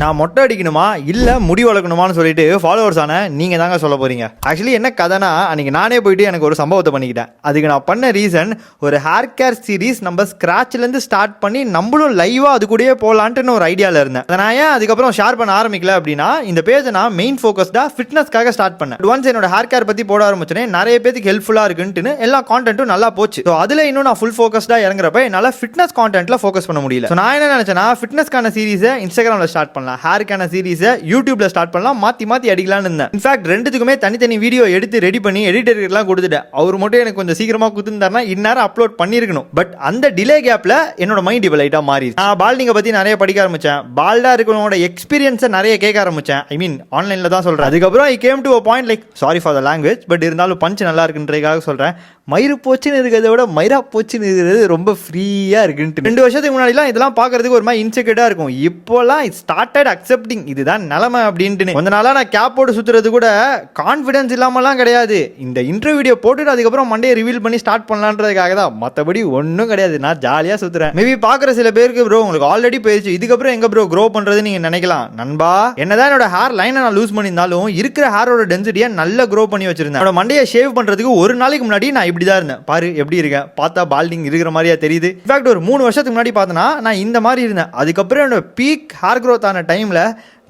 நான் மொட்டை அடிக்கணுமா இல்லை முடி வளர்க்கணுமான்னு சொல்லிட்டு ஃபாலோவர்ஸ் ஆன நீங்கள் தாங்க சொல்ல போகிறீங்க. ஆக்சுவலி என்ன கதைனா, அன்றைக்கி நானே போயிட்டு எனக்கு ஒரு சம்பவத்தை பண்ணிக்கிட்டேன். அதுக்கு நான் பண்ண ரீசன், ஒரு ஹேர் கேர் சீரீஸ் நம்ம ஸ்க்ராட்ச்லேருந்து ஸ்டார்ட் பண்ணி நம்மளும் லைவாக அது கூடயே போகலான்ட்டு ஒரு ஐடியாவில் இருந்தேன். அதை நான் ஏன் அதுக்கப்புறம் ஷேர் பண்ண ஆரம்பிக்கல அப்படின்னா, இந்த பேஜை நான் மெயின் ஃபோக்கஸ்டாக ஃபிட்னஸ்க்காக ஸ்டார்ட் பண்ணேன். ஒன்ஸ் என்னோட ஹேர் கேர் பற்றி போட ஆரம்பிச்சேனே நிறைய பேருக்கு ஹெல்ப்ஃபுல்லாக இருக்குன்ட்டு எல்லா கான்டென்ட்டும் நல்லா போச்சு. ஸோ அதில் இன்னும் நான் ஃபுல் ஃபோக்கஸ்டாக இறங்குறப்ப என்னால் ஃபிட்னஸ் கான்டென்ட்டில் ஃபோக்கஸ் பண்ண முடியல. ஸோ நான் என்ன நினச்சேன்னா, ஃபிட்னஸ்க்கான சீரீஸை இன்ஸ்டாகிராமில் ஸ்டார்ட் பண்ணலாம், ஹேருக்கான சீரீஸை யூடியூப்ல ஸ்டார்ட் பண்ணலாம், மாற்றி அடிக்கலான்னு இருந்தேன். இன்ஃபேக்ட் ரெண்டுத்துக்குமே தனித்தனி வீடியோ எடுத்து ரெடி பண்ணி எடிட்டருக்குலாம் கொடுத்துட்டேன். அவர் மட்டும் எனக்கு கொஞ்சம் சீக்கிரமாக கொடுத்துருந்தாருன்னா இந்நேரம் அப்லோட் பண்ணியிருக்கணும். பட் அந்த டிலே கேப்ல என்னோட மைண்ட் இப்போ லைட்டாக மாறி, நான் பால்டிங்கை பற்றி நிறைய படிக்க ஆரம்பித்தேன். பால்டா இருக்கிறவங்களோட எக்ஸ்பீரியன்ஸை நிறைய கேட்க ஆரம்பித்தேன். ஐ மீன் ஆன்லைனில் தான் சொல்கிறேன். அதுக்கப்புறம் I came to a point like, sorry for the language, but இருந்தாலும் பஞ்ச் நல்லா இருக்குன்றதுக்காக சொல்கிறேன், மயிறு போச்சுன்னு இருக்கிறத விட மயிரா போச்சுன்னு இருக்கிறது ரொம்ப ஃப்ரீயாக இருக்குன்ட்டு. 2 வருஷத்துக்கு முன்னாடிலாம் இதெல்லாம் பார்க்கறதுக்கு ஒரு மாதிரி இன்செக்யூர்டாக இருக்கும். இப்போலாம் ஸ்டார்டட் அக்செப்டிங் இதுதான் நிலைமை அப்படின்ட்டு. கொஞ்ச நாளாக நான் கேப் போட்டு சுற்றுறது கூட கான்ஃபிடன்ஸ் இல்லாமலாம் கிடையாது. இந்த இன்டர்வியூ வீடியோ போட்டுட்டு அதுக்கப்புறம் மண்டே ரிவீல் பண்ணி ஸ்டார்ட் பண்ணலான்றதுக்காக தான், மற்றபடி ஒன்றும் கிடையாது. நான் ஜாலியாக சுற்றுறேன். மேபி பார்க்குற சில பேருக்கு ப்ரோ உங்களுக்கு ஆல்ரெடி போயிடுச்சு, இதுக்கப்புறம் எங்கே ப்ரோ க்ரோ பண்ணுறது நீங்கள் நினைக்கலாம். நண்பா, என்னதான் என்னோட ஹேர் லைனை நான் லூஸ் பண்ணியிருந்தாலும் இருக்கிற ஹேரோட டென்சிட்டியை நல்லா க்ரோ பண்ணி வச்சிருந்தேன். என்னோட மண்டையை ஷேவ் பண்ணுறதுக்கு ஒரு நாளைக்கு முன்னாடி நான் இப்படி தான் இருந்தேன். பாரு எப்படி இருக்கேன், பார்த்தா பால்டிங் இருக்கிற மாதிரியா தெரியுது. இன்ஃபேக்ட் ஒரு 3 வருஷத்துக்கு முன்னாடி பார்த்தனா நான் இந்த மாதிரி இருந்தேன். அதுக்கப்புறம் என்னோட பீக் ஹேர் க்ரோத் ஆன டைமில்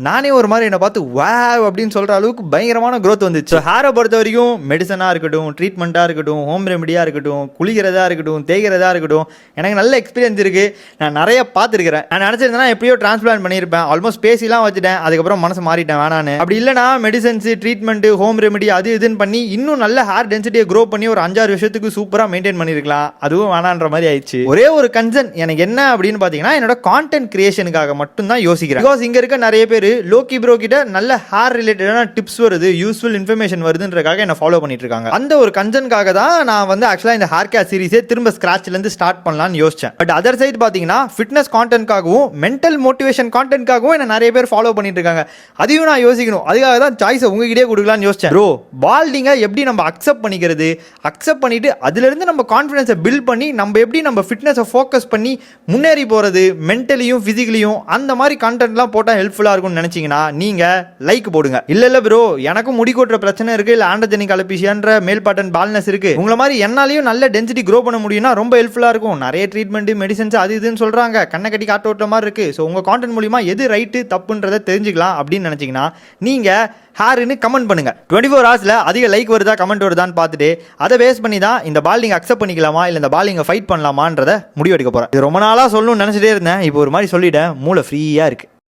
நானே ஒரு மாதிரி என்னை பார்த்து வாவ் அப்படின்னு சொல்கிற அளவுக்கு பயங்கரமான க்ரோத் வந்துச்சு. ஹேரை பொறுத்த வரைக்கும் மெடிசனாக இருக்கட்டும், ட்ரீட்மெண்ட்டாக இருக்கட்டும், ஹோம் ரெமடியாக இருக்கட்டும், குளிக்கிறதா இருக்கட்டும், தேய்கிறதா இருக்கட்டும், எனக்கு நல்ல எக்ஸ்பீரியன்ஸ் இருக்குது. நான் நிறைய பார்த்துருக்கிறேன். நான் நினச்சிருந்தேன்னா எப்படியோ டிரான்ஸ்பிளான்ட் பண்ணியிருப்பேன். ஆல்மோஸ்ட் பேசிலாம் வச்சுட்டேன். அதுக்கப்புறம் மனசு மாறிட்டேன் வேணான்னு. அப்படி இல்லைனா மெடிசன்ஸு, ட்ரீட்மெண்ட்டு, ஹோம் ரெமடி அது இதுன்னு பண்ணி இன்னும் நல்ல ஹேர் டென்சிட்டியை க்ரோ பண்ணி ஒரு 5-6 வருஷத்துக்கு சூப்பராக மெயின்டைன் பண்ணியிருக்கலாம். அதுவும் வேணான்ற மாதிரி ஆயிடுச்சு. ஒரே ஒரு கன்சர்ன் எனக்கு என்ன அப்படின்னு பார்த்தீங்கன்னா, என்னோட கான்டென்ட் கிரியேஷனுக்காக மட்டும் தான் யோசிக்கிறேன். பிகாஸ் இங்கே இருக்க நிறைய பேர் லோக்கி ப்ரோ கிட்ட நல்ல ஹேர் ரிலேட்டடான டிப்ஸ் வருது, யூஸ்ஃபுல் இன்ஃபர்மேஷன் வருதுன்றக்காக என்ன ஃபாலோ பண்ணிட்டு இருக்காங்க. அந்த ஒரு கன்சர்னுக்காக தான் நான் வந்து ஆக்சுவலாக இந்த ஹேர் கேர் சீரிஸே திரும்ப ஸ்கிராச்லேருந்து ஸ்டார்ட் பண்ணலாம்னு யோசிச்சேன். பட் அதர் சைடு பார்த்தீங்கன்னா ஃபிட்னஸ் கான்டென்ட்காகவும் மென்டல் மோட்டிவேஷன் கான்டென்ட்காகவும் என்ன நிறைய பேர் ஃபாலோ பண்ணிட்டு இருக்காங்க. அதையும் நான் யோசிக்கணும். அதுக்காக தான் சாய்ஸை உங்ககிட்டே கொடுக்கலான்னு யோசிச்சேன். ப்ரோ, பால்டிங்கை எப்படி நம்ம அக்செப்ட் பண்ணிக்கிறது, அக்செப்ட் பண்ணிட்டு அதிலிருந்து நம்ம கான்ஃபிடன்ஸை பில்ட் பண்ணி நம்ம எப்படி நம்ம ஃபிட்னஸை ஃபோக்கஸ் பண்ணி முன்னேறி போகிறது, மென்டலியும் ஃபிசிக்கலியும், அந்த மாதிரி கான்டென்ட்லாம் போட்டால் ஹெல்ப்ஃபுல்லாக இருக்கும்னு நினச்சிங்கன்னா நீங்க லைக் போடுங்க. இல்ல ப்ரோ, எனக்கும் முடி கொட்டுற பிரச்சனை இருக்கு, இல்ல ஆண்ட்ரோஜெனிக் அலோபேசியான்ற மேல் பாட்டன் பால்னஸ் இருக்கு, உங்கள மாதிரி என்னாலையும் நல்ல டென்சிட்டி க்ரோ பண்ண முடியும்னா ரொம்ப ஹெல்ப்ஃபுல்லா இருக்கும். நிறைய ட்ரீட்மெண்ட், மெடிசன்ஸ் அது இதுன்னு சொல்றாங்க, கண்ணை கட்டி காட்ட ஓட்டுற மாதிரி இருக்கு. ஸோ உங்க கான்டென்ட் மூலியமா எது ரைட்டு தப்புன்றதை தெரிஞ்சுக்கலாம் அப்படின்னு நினைச்சீங்கன்னா நீங்க ஹேர்னு கமெண்ட் பண்ணுங்க. 24 ஹவர்ஸ்ல அதிக லைக் வருதா கமெண்ட் வருதான்னு பார்த்துட்டு அதை பேஸ் பண்ணி தான் இந்த பால்டிங் அக்செப்ட் பண்ணிக்கலாமா இல்லை இந்த பால்டிங்கை ஃபைட் பண்ணலாமான்றதை முடிவெடுக்க போறேன். இது ரொம்ப நாளா சொல்லணும்னு நினைச்சிட்டே இருந்தேன். இப்போ ஒரு மாதிரி சொல்லிட்டேன், மூளை ஃப்ரீயா இருக்கு.